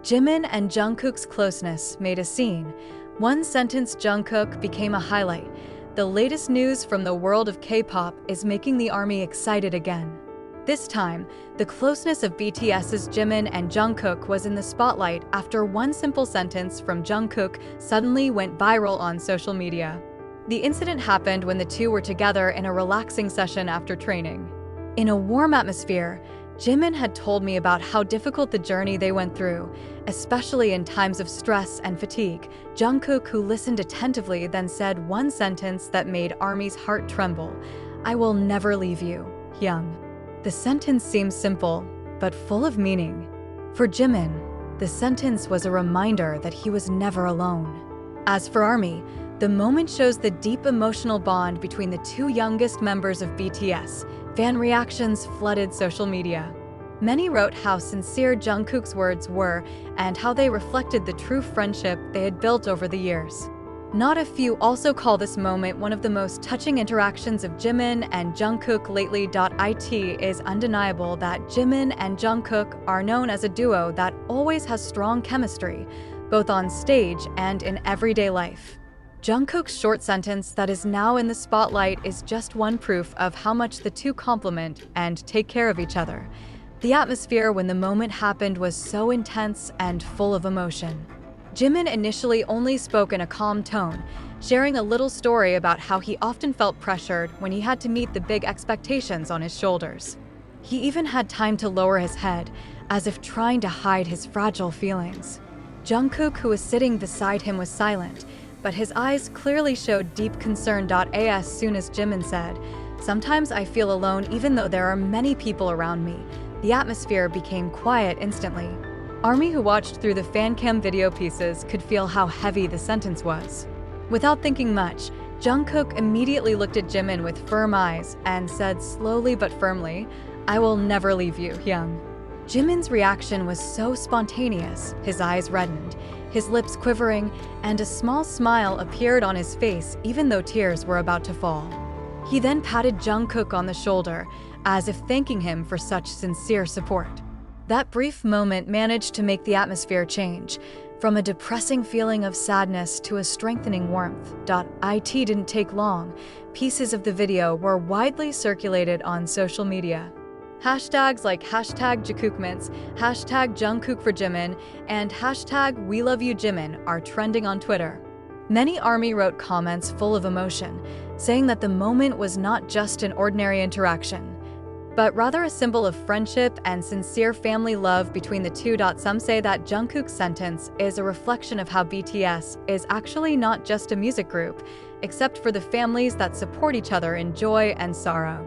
Jimin and Jungkook's closeness made a scene. One sentence Jungkook became a highlight. The latest news from the world of K-pop is making the ARMY excited again. This time, the closeness of BTS's Jimin and Jungkook was in the spotlight after one simple sentence from Jungkook suddenly went viral on social media. The incident happened when the two were together in a relaxing session after training. In a warm atmosphere, Jimin had told me about how difficult the journey they went through, especially in times of stress and fatigue. Jungkook, who listened attentively, then said one sentence that made ARMY's heart tremble: "I will never leave you, Hyung." The sentence seems simple, but full of meaning. For Jimin, the sentence was a reminder that he was never alone. As for ARMY, the moment shows the deep emotional bond between the two youngest members of BTS. Fan reactions flooded social media. Many wrote how sincere Jungkook's words were and how they reflected the true friendship they had built over the years. Not a few also call this moment one of the most touching interactions of Jimin and Jungkook lately. It is undeniable that Jimin and Jungkook are known as a duo that always has strong chemistry, both on stage and in everyday life. Jungkook's short sentence that is now in the spotlight is just one proof of how much the two complement and take care of each other. The atmosphere when the moment happened was so intense and full of emotion. Jimin initially only spoke in a calm tone, sharing a little story about how he often felt pressured when he had to meet the big expectations on his shoulders. He even had time to lower his head, as if trying to hide his fragile feelings. Jungkook, who was sitting beside him, was silent, but his eyes clearly showed deep concern. As soon as Jimin said, "Sometimes I feel alone even though there are many people around me," the atmosphere became quiet instantly. ARMY, who watched through the fan cam video pieces, could feel how heavy the sentence was. Without thinking much, Jungkook immediately looked at Jimin with firm eyes and said slowly but firmly, "I will never leave you, Hyung." Jimin's reaction was so spontaneous, his eyes reddened, his lips quivering, and a small smile appeared on his face even though tears were about to fall. He then patted Jungkook on the shoulder, as if thanking him for such sincere support. That brief moment managed to make the atmosphere change, from a depressing feeling of sadness to a strengthening warmth. It didn't take long. Pieces of the video were widely circulated on social media. Hashtags like #JikookMints, #Jungkook for Jimin, and #We Love You Jimin are trending on Twitter. Many ARMY wrote comments full of emotion, saying that the moment was not just an ordinary interaction, but rather a symbol of friendship and sincere family love between the two. Some say that Jungkook's sentence is a reflection of how BTS is actually not just a music group, except for the families that support each other in joy and sorrow.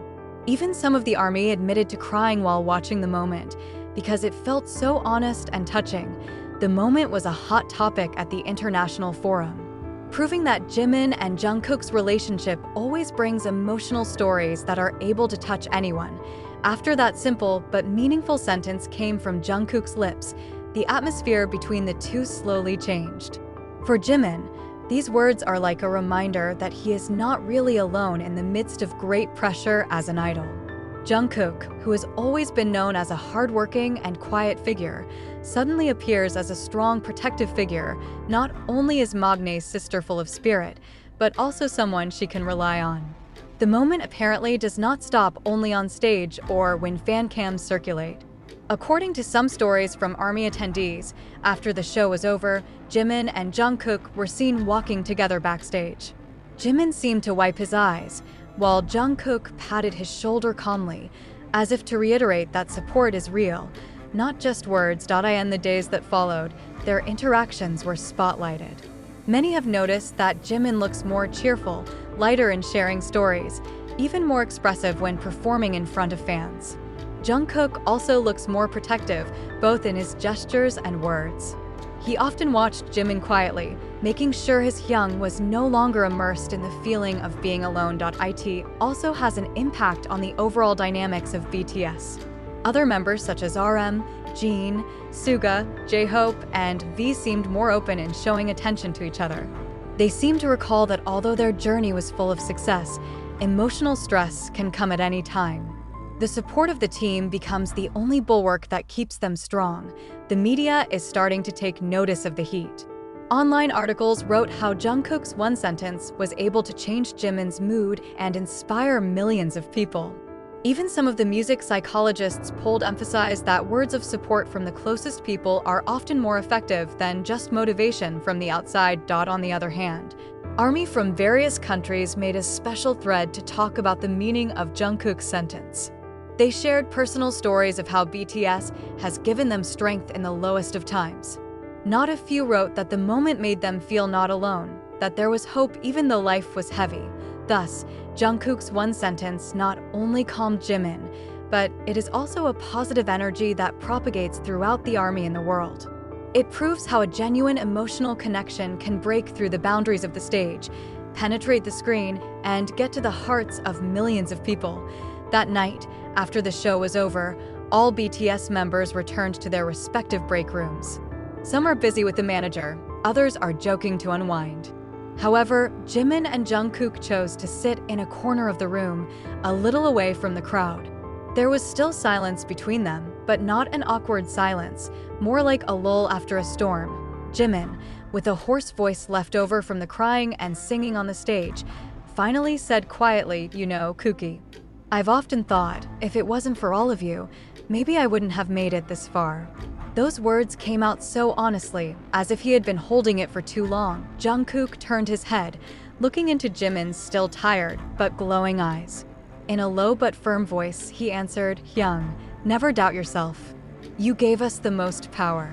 Even some of the ARMY admitted to crying while watching the moment, because it felt so honest and touching. The moment was a hot topic at the international forum, proving that Jimin and Jungkook's relationship always brings emotional stories that are able to touch anyone. After that simple but meaningful sentence came from Jungkook's lips, the atmosphere between the two slowly changed. For Jimin, these words are like a reminder that he is not really alone in the midst of great pressure as an idol. Jungkook, who has always been known as a hardworking and quiet figure, suddenly appears as a strong, protective figure. Not only is Magne's sister full of spirit, but also someone she can rely on. The moment apparently does not stop only on stage or when fan cams circulate. According to some stories from ARMY attendees, after the show was over, Jimin and Jungkook were seen walking together backstage. Jimin seemed to wipe his eyes, while Jungkook patted his shoulder calmly, as if to reiterate that support is real, not just words. In the days that followed, their interactions were spotlighted. Many have noticed that Jimin looks more cheerful, lighter in sharing stories, even more expressive when performing in front of fans. Jungkook also looks more protective, both in his gestures and words. He often watched Jimin quietly, making sure his Hyung was no longer immersed in the feeling of being alone. It also has an impact on the overall dynamics of BTS. Other members such as RM, Jin, Suga, J-Hope, and V seemed more open in showing attention to each other. They seemed to recall that although their journey was full of success, emotional stress can come at any time. The support of the team becomes the only bulwark that keeps them strong. The media is starting to take notice of the heat. Online articles wrote how Jungkook's one sentence was able to change Jimin's mood and inspire millions of people. Even some of the music psychologists polled emphasized that words of support from the closest people are often more effective than just motivation from the outside. On the other hand, ARMY from various countries made a special thread to talk about the meaning of Jungkook's sentence. They shared personal stories of how BTS has given them strength in the lowest of times. Not a few wrote that the moment made them feel not alone, that there was hope even though life was heavy. Thus, Jungkook's one sentence not only calmed Jimin, but it is also a positive energy that propagates throughout the ARMY and the world. It proves how a genuine emotional connection can break through the boundaries of the stage, penetrate the screen, and get to the hearts of millions of people. That night, after the show was over, all BTS members returned to their respective break rooms. Some are busy with the manager, others are joking to unwind. However, Jimin and Jungkook chose to sit in a corner of the room, a little away from the crowd. There was still silence between them, but not an awkward silence, more like a lull after a storm. Jimin, with a hoarse voice left over from the crying and singing on the stage, finally said quietly, "Kooky, I've often thought, if it wasn't for all of you, maybe I wouldn't have made it this far." Those words came out so honestly, as if he had been holding it for too long. Jungkook turned his head, looking into Jimin's still tired but glowing eyes. In a low but firm voice, he answered, "Hyung, never doubt yourself. You gave us the most power.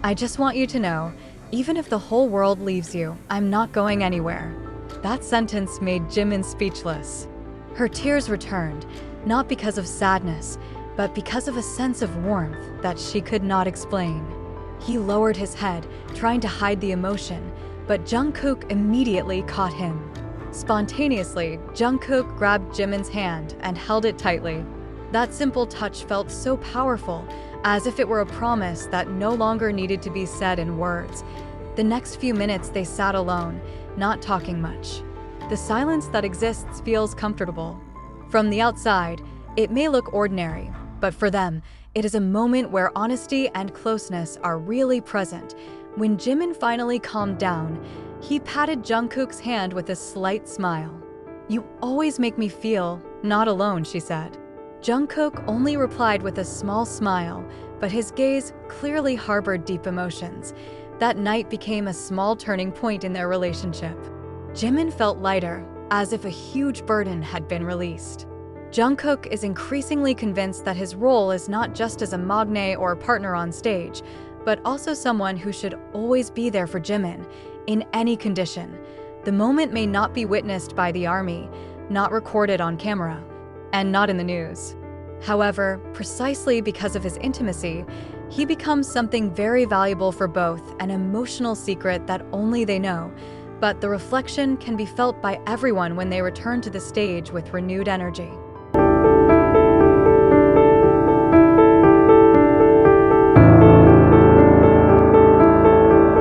I just want you to know, even if the whole world leaves you, I'm not going anywhere." That sentence made Jimin speechless. Her tears returned, not because of sadness, but because of a sense of warmth that she could not explain. He lowered his head, trying to hide the emotion, but Jungkook immediately caught him. Spontaneously, Jungkook grabbed Jimin's hand and held it tightly. That simple touch felt so powerful, as if it were a promise that no longer needed to be said in words. The next few minutes they sat alone, not talking much. The silence that exists feels comfortable. From the outside, it may look ordinary, but for them, it is a moment where honesty and closeness are really present. When Jimin finally calmed down, he patted Jungkook's hand with a slight smile. "You always make me feel not alone," she said. Jungkook only replied with a small smile, but his gaze clearly harbored deep emotions. That night became a small turning point in their relationship. Jimin felt lighter, as if a huge burden had been released. Jungkook is increasingly convinced that his role is not just as a magne or partner on stage, but also someone who should always be there for Jimin, in any condition. The moment may not be witnessed by the ARMY, not recorded on camera, and not in the news. However, precisely because of his intimacy, he becomes something very valuable for both, an emotional secret that only they know. But the reflection can be felt by everyone when they return to the stage with renewed energy.